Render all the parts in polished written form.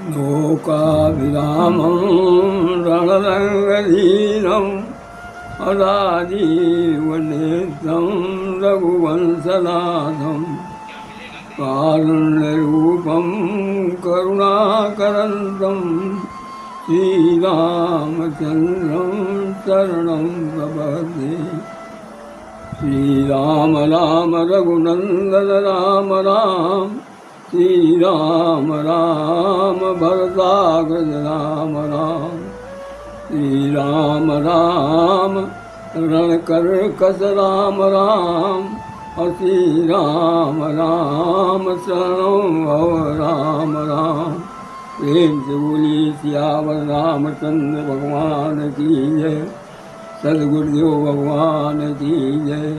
लोकाभिरामं रणरङ्गधीरम् अराजीवनेत्रं रघुवंशनाथं कारुण्यरूपं करुणाकरन्तं श्रीरामचन्द्रं शरणं प्रपद्ये। श्रीराम राम रघुनन्दन राम राम, श्रीराम राम भरताग्रज राम राम, श्रीराम राम रणकर्कश राम राम, और श्रीराम राम शरणं भव राम राम। प्रेम से बोलिए सियावर रामचंद्र भगवान की जय, सद्गुरुदेव भगवान की जय।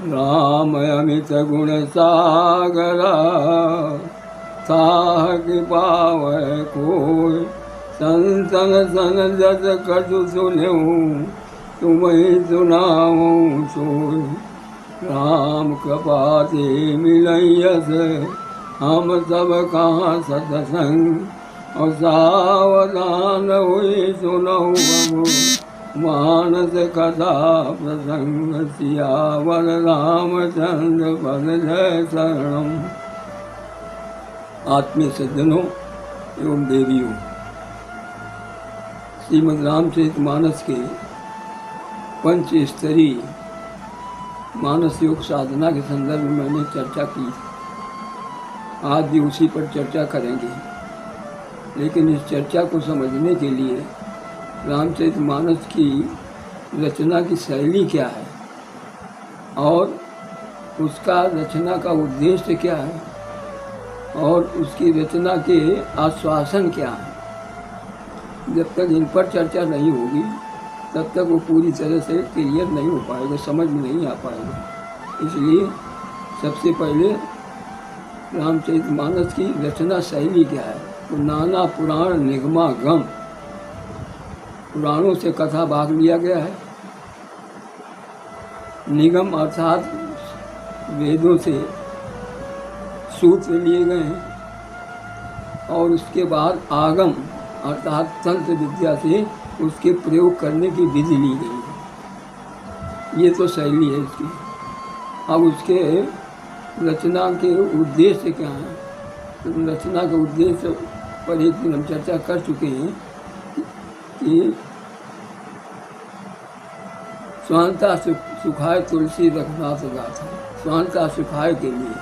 राम अमित गुण सागर साहक पावै कोय, संतन सन जस कछु सुनऊँ तुम्हें सुनाऊँ सोय। राम कृपा से मिलयस हम सब कहाँ सतसंग, और सावधान हुई सुनऊ हम मानस कथा प्रसंग। सियावर रामचंद्र पद जय शरणम। आत्मीय सज्जनों एवं देवियों, श्रीमद् रामचरितमानस के पंच स्तरीय मानस योग साधना के संदर्भ में मैंने चर्चा की। आज भी उसी पर चर्चा करेंगे, लेकिन इस चर्चा को समझने के लिए रामचरितमानस की रचना की शैली क्या है और उसका रचना का उद्देश्य क्या है और उसकी रचना के आश्वासन क्या है, जब तक इन पर चर्चा नहीं होगी तब तक वो पूरी तरह से क्लियर नहीं हो पाएगा, समझ में नहीं आ पाएगा। इसलिए सबसे पहले रामचरितमानस की रचना शैली क्या है, तो नाना पुराण निगमागम, पुराणों से कथा भाग लिया गया है। निगम अर्थात वेदों से सूत्र लिए गए हैं, और उसके बाद आगम अर्थात तंत्र विद्या से उसके प्रयोग करने की विधि ली गई है। ये तो शैली है इसकी। अब उसके रचना के उद्देश्य क्या है, तो रचना के उद्देश्य पर एक दिन हम चर्चा कर चुके हैं कि स्वांता सुखाय तुलसी रघुनाथ गाथा। स्वांता सुखाय के लिए,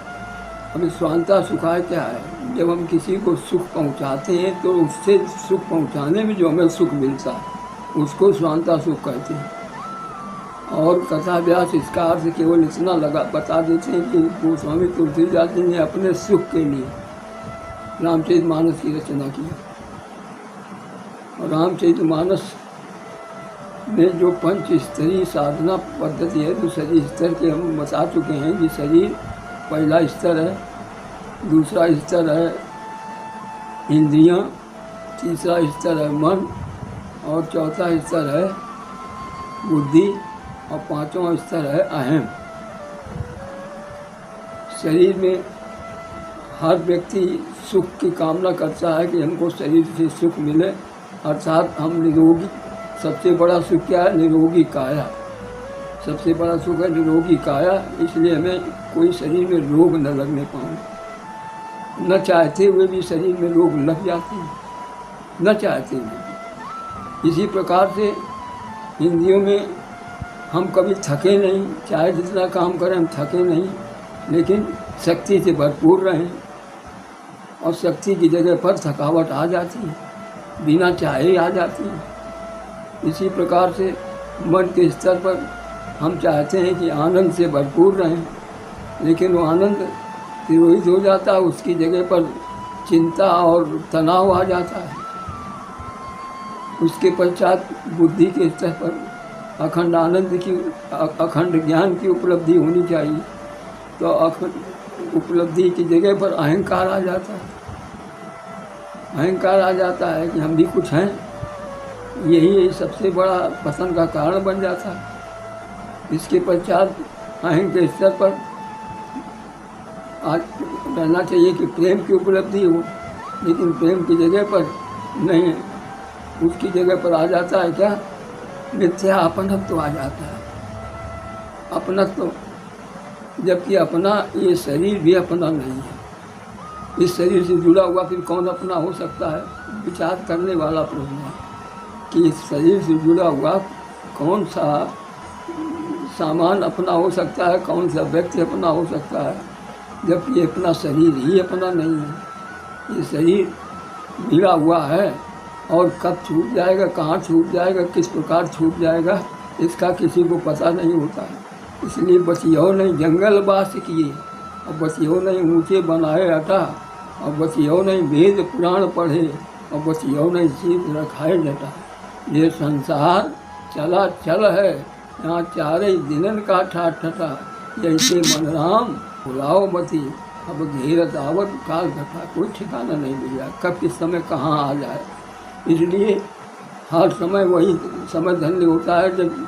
अभी स्वांता सुखाय क्या है, जब हम किसी को सुख पहुंचाते हैं तो उससे सुख पहुंचाने में जो हमें सुख मिलता है उसको स्वांता सुख कहते हैं। और कथा व्यास इसका अर्थ केवल इतना बता देते हैं कि गोस्वामी तुलसीदास जी ने अपने सुख के लिए रामचरितमानस की रचना की। और रामचरितमानस में जो पंच स्तरीय साधना पद्धति है, दूसरी स्तर के हम बता चुके हैं कि शरीर पहला स्तर है, दूसरा स्तर है इंद्रियां, तीसरा स्तर है मन, और चौथा स्तर है बुद्धि, और पांचवा स्तर है अहम। शरीर में हर व्यक्ति सुख की कामना करता है कि हमको शरीर से सुख मिले, अर्थात हम निरोगी। सबसे बड़ा सुख क्या है, निरोगी काया। सबसे बड़ा सुख है निरोगी काया, इसलिए हमें कोई शरीर में रोग न लगने पाए। न चाहते हुए भी शरीर में रोग लग जाते हैं, न चाहते हुए। इसी प्रकार से इंद्रियों में हम कभी थके नहीं, चाहे जितना काम करें हम थके नहीं, लेकिन शक्ति से भरपूर रहें। और शक्ति की जगह पर थकावट आ जाती है, बिना चाहे आ जाती है। इसी प्रकार से मन के स्तर पर हम चाहते हैं कि आनंद से भरपूर रहें, लेकिन वो आनंद तिरोहित हो जाता है, उसकी जगह पर चिंता और तनाव आ जाता है। उसके पश्चात बुद्धि के स्तर पर अखंड आनंद की, अखंड ज्ञान की उपलब्धि होनी चाहिए, तो अखंड उपलब्धि की जगह पर अहंकार आ जाता है। अहंकार आ जाता है कि हम भी कुछ हैं, यही सबसे बड़ा पसंद का कारण बन जाता है। इसके पश्चात अहम के स्तर पर आज रहना चाहिए कि प्रेम की उपलब्धि हो, लेकिन प्रेम की जगह पर नहीं, उसकी जगह पर आ जाता है क्या, मिथ्या अपनत्व आ जाता है। अपनत्व, जबकि अपना ये शरीर भी अपना नहीं है। इस शरीर से जुड़ा हुआ फिर कौन अपना हो सकता है, विचार करने वाला प्रश्न है कि इस शरीर से जुड़ा हुआ कौन सा सामान अपना हो सकता है, कौन सा व्यक्ति अपना हो सकता है, जबकि ये अपना शरीर ही अपना नहीं है। ये शरीर भिड़ा हुआ है और कब छूट जाएगा, कहाँ छूट जाएगा, किस प्रकार छूट जाएगा, इसका किसी को पता नहीं होता है। इसलिए बचियो नहीं जंगल वास किए, और बचियो नहीं ऊँचे बनाए अटा, और बचियो नहीं वेद पुराण पढ़े, और बचियो नहीं शीत रखाए जटा। ये संसार चला चल है, यहाँ चारे दिनन का ठाठा, जैसे मन राम बुलाओ मती, अब घेरत आवत काल घटा। कोई ठिकाना नहीं मिल जाए कब किस समय कहाँ आ जाए। इसलिए हर समय वही समय धन्य होता है, जब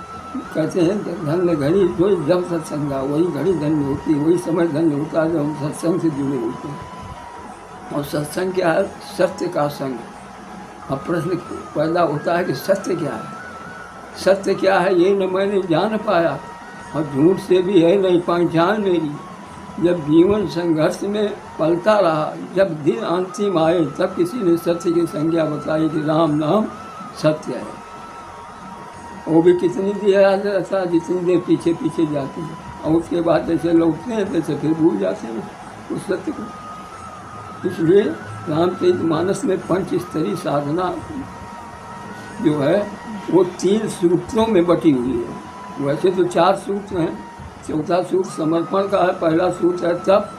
कहते हैं धन्य घड़ी जो जब सत्संगा, वही घड़ी धन्य होती है, वही समय धन्य होता है जब हम सत्संग से जुड़े होते हैं। और सत्संग क्या है, सत्य का संग। अब प्रश्न पैदा होता है कि सत्य क्या है, सत्य क्या है ये न मैंने जान पाया, और झूठ से भी है नहीं पहचान मेरी। जब जीवन संघर्ष में पलता रहा, जब दिन अंतिम आए, तब किसी ने सत्य की संज्ञा बताई कि राम नाम सत्य है। वो भी कितनी देर याद रहता है, जितनी देर पीछे पीछे जाती है, और उसके बाद जैसे लौटते हैं तैसे फिर भूल जाते हैं उस सत्य को। इसलिए रामचरितमानस में पंच स्तरीय साधना जो है वो 3 सूत्रों में बटी हुई है। वैसे तो 4 सूत्र हैं, चौथा सूत्र समर्पण का है, पहला सूत्र है तप,